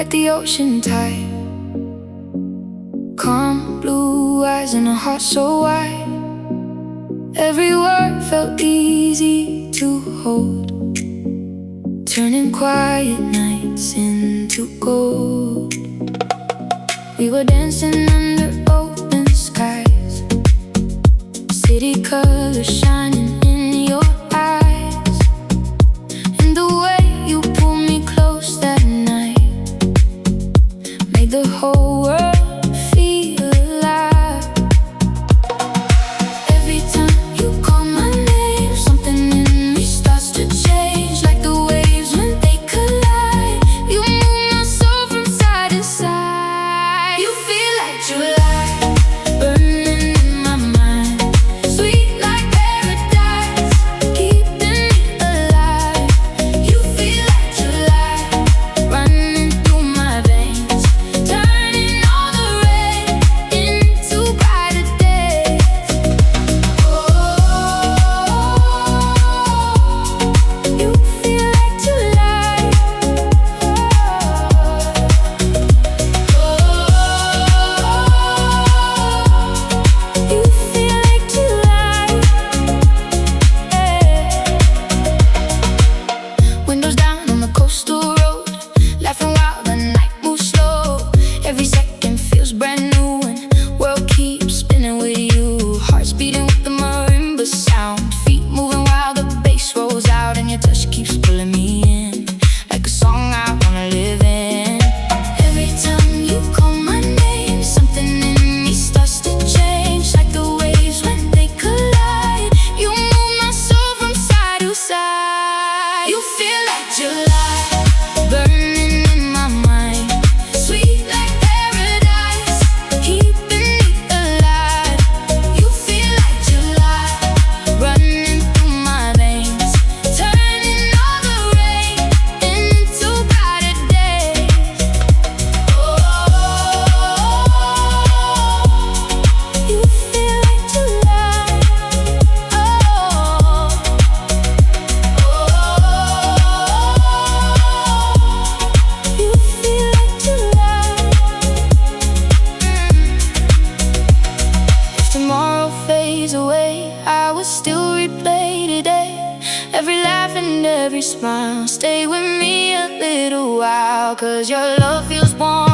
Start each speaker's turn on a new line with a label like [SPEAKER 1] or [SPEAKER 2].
[SPEAKER 1] at the ocean tide. Calm blue eyes and a heart so wide. Every word felt easy to hold, turning quiet nights into gold. We were dancing under open skies, city colors shining in your eyes. And the way you pulled me close that night made the whole world feel alive. Every time you call my name, something in me starts to change, like the waves when they collide. You move my soul from side to side. You feel like July, burning in my mind, sweet like paradise, keeping me alive. You feel like July, running through my veins, turning all the rain into brighter days. You feel like July. You feel like July. Windows down on the coastal road, laughing while the night moves slow. Every second feels brand new and world keeps spinning with you. Hearts beating with the marimba sound, feet moving while the bass rolls out, and your touch keeps pulling me in, like a song I wanna live in. Every time you call my name, something in me starts to change, like the waves when they collide. You move my soul from side to side. You feel like July, burning in my mind, sweet like paradise, keeping me alive. You feel like July, running through my veins, turning all the rain into brighter days. You feel like July. You feel like July. If tomorrow fades away, I will still replay today. Every laugh and every smile, stay with me a little while, 'cause your love feels warm